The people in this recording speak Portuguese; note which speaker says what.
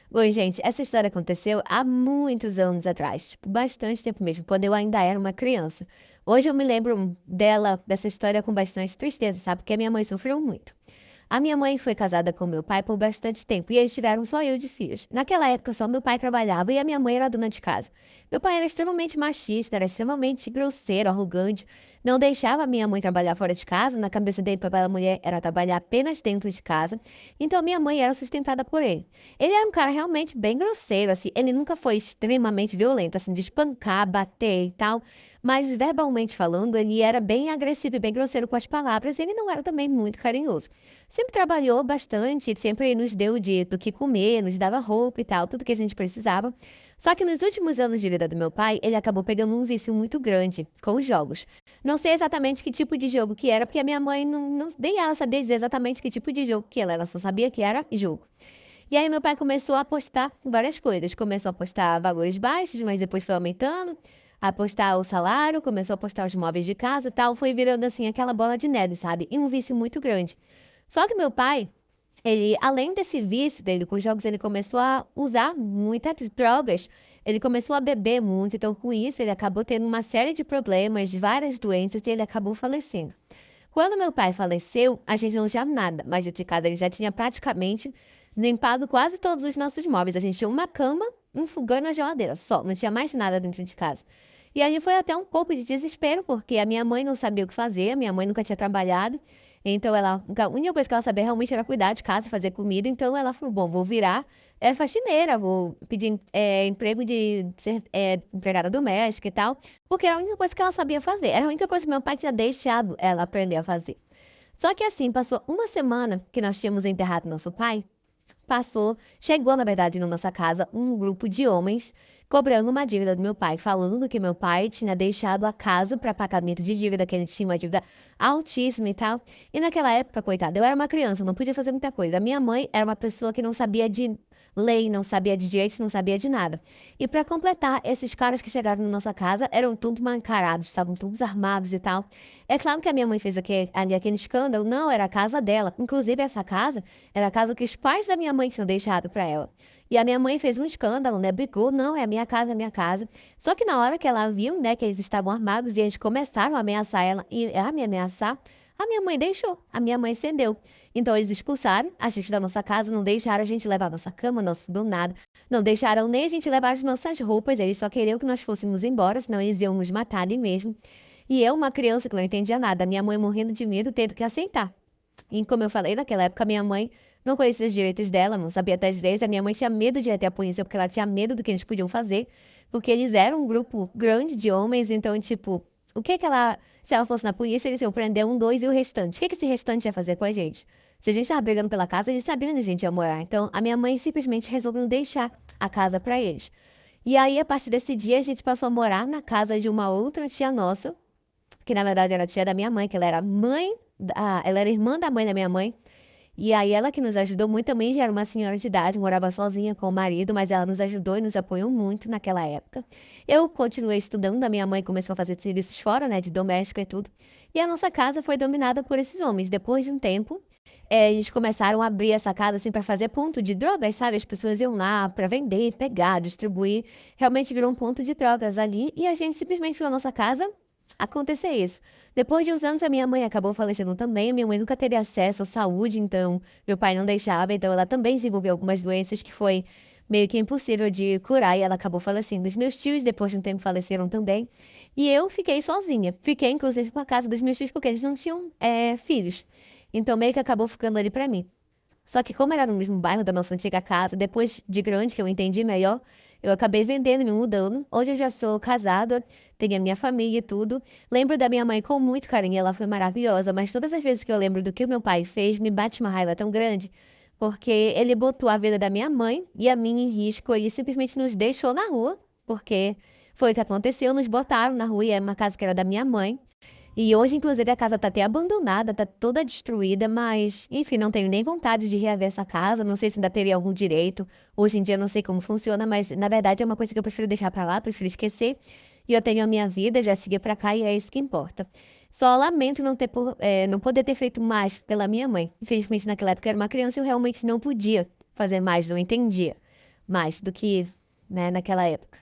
Speaker 1: Bom, gente, essa história aconteceu há muitos anos atrás, tipo, bastante tempo mesmo, quando eu ainda era uma criança. Hoje eu me lembro dessa história com bastante tristeza, sabe? Porque a minha mãe sofreu muito. A minha mãe foi casada com meu pai por bastante tempo e eles tiveram só eu de filhos. Naquela época, só meu pai trabalhava e a minha mãe era dona de casa. Meu pai era extremamente machista, era extremamente grosseiro, arrogante, não deixava a minha mãe trabalhar fora de casa. Na cabeça dele, papai da mulher era trabalhar apenas dentro de casa. Então, minha mãe era sustentada por ele. Ele era um cara realmente bem grosseiro, assim. Ele nunca foi extremamente violento, assim, de espancar, bater e tal. Mas verbalmente falando, ele era bem agressivo e bem grosseiro com as palavras. E ele não era também muito carinhoso. Sempre trabalhou bastante, sempre nos deu do que comer, nos dava roupa e tal, tudo que a gente precisava. Só que nos últimos anos de vida do meu pai, ele acabou pegando um vício muito grande com os jogos. Não sei exatamente que tipo de jogo que era, porque a minha mãe nem ela sabia dizer exatamente que tipo de jogo que era, ela só sabia que era jogo. E aí meu pai começou a apostar em várias coisas. Começou a apostar valores baixos, mas depois foi aumentando. A apostar o salário, começou a apostar os móveis de casa e tal. Foi virando assim aquela bola de neve, sabe? E um vício muito grande. Só que meu pai, ele, além desse vício dele com jogos, ele começou a usar muitas drogas. Ele começou a beber muito, então com isso ele acabou tendo uma série de problemas, várias doenças e ele acabou falecendo. Quando meu pai faleceu, a gente não tinha nada mais dentro de casa, ele já tinha praticamente limpado quase todos os nossos móveis. A gente tinha uma cama, um fogão e uma geladeira, só, não tinha mais nada dentro de casa. E aí foi até um pouco de desespero, porque a minha mãe não sabia o que fazer, a minha mãe nunca tinha trabalhado. Então a única coisa que ela sabia realmente era cuidar de casa, fazer comida. Então ela falou: bom, vou virar faxineira, vou pedir emprego de ser empregada doméstica e tal. Porque era a única coisa que ela sabia fazer. Era a única coisa que meu pai tinha deixado ela aprender a fazer. Só que assim, passou uma semana que nós tínhamos enterrado nosso pai. Chegou na verdade na nossa casa um grupo de homens cobrando uma dívida do meu pai, falando que meu pai tinha deixado a casa para pagamento de dívida, que ele tinha uma dívida altíssima e tal. E naquela época, coitada, eu era uma criança, não podia fazer muita coisa. A minha mãe era uma pessoa que não sabia de lei, não sabia de direito, não sabia de nada. E para completar, esses caras que chegaram na nossa casa eram todos mancarados, estavam todos armados e tal. É claro que a minha mãe fez aquele escândalo, não, era a casa dela. Inclusive, essa casa era a casa que os pais da minha mãe tinham deixado para ela. E a minha mãe fez um escândalo, né? Brigou, não, é a minha casa, é a minha casa. Só que na hora que ela viu, né, que eles estavam armados e eles começaram a ameaçar ela e a me ameaçar, a minha mãe deixou, a minha mãe cedeu. Então eles expulsaram a gente da nossa casa, não deixaram a gente levar nossa cama, nosso do nada, não deixaram nem a gente levar as nossas roupas, eles só queriam que nós fôssemos embora, senão eles iam nos matar ali mesmo. E eu, uma criança que não entendia nada, minha mãe morrendo de medo, teve que aceitar. E como eu falei, naquela época minha mãe não conhecia os direitos dela, não sabia até as leis. A minha mãe tinha medo de ir até a polícia porque ela tinha medo do que eles podiam fazer, porque eles eram um grupo grande de homens, então, tipo, o que que ela, se ela fosse na polícia, eles iam prender um, dois e o restante. O que que esse restante ia fazer com a gente? Se a gente tava brigando pela casa, eles sabiam onde a gente ia morar. Então, a minha mãe simplesmente resolveu deixar a casa para eles. E aí, a partir desse dia, a gente passou a morar na casa de uma outra tia nossa, que na verdade era tia da minha mãe, que ela era ela era irmã da mãe da minha mãe. E aí ela que nos ajudou muito também, já era uma senhora de idade, morava sozinha com o marido, mas ela nos ajudou e nos apoiou muito naquela época. Eu continuei estudando, a minha mãe começou a fazer serviços fora, né, de doméstica e tudo. E a nossa casa foi dominada por esses homens. Depois de um tempo, eles começaram a abrir essa casa assim para fazer ponto de drogas, sabe? As pessoas iam lá para vender, pegar, distribuir. Realmente virou um ponto de drogas ali e a gente simplesmente viu a nossa casa acontecer isso. Depois de uns anos, a minha mãe acabou falecendo também. Minha mãe nunca teve acesso à saúde, então meu pai não deixava. Então ela também desenvolveu algumas doenças que foi meio que impossível de curar e ela acabou falecendo. Os meus tios, depois de um tempo, faleceram também. E eu fiquei sozinha. Fiquei, inclusive, com a casa dos meus tios porque eles não tinham filhos. Então meio que acabou ficando ali pra mim. Só que como era no mesmo bairro da nossa antiga casa, depois de grande que eu entendi melhor, eu acabei vendendo e me mudando. Hoje eu já sou casada, tenho a minha família e tudo. Lembro da minha mãe com muito carinho, ela foi maravilhosa, mas todas as vezes que eu lembro do que o meu pai fez, me bate uma raiva tão grande, porque ele botou a vida da minha mãe e a minha em risco, ele simplesmente nos deixou na rua, porque foi o que aconteceu, nos botaram na rua e é uma casa que era da minha mãe. E hoje, inclusive, a casa tá até abandonada, tá toda destruída, mas, enfim, não tenho nem vontade de reaver essa casa. Não sei se ainda teria algum direito. Hoje em dia, não sei como funciona, mas na verdade é uma coisa que eu prefiro deixar pra lá, prefiro esquecer. E eu tenho a minha vida, já segui pra cá e é isso que importa. Só lamento não poder ter feito mais pela minha mãe. Infelizmente, naquela época eu era uma criança e eu realmente não podia fazer mais, não entendia. mais do que, né, naquela época.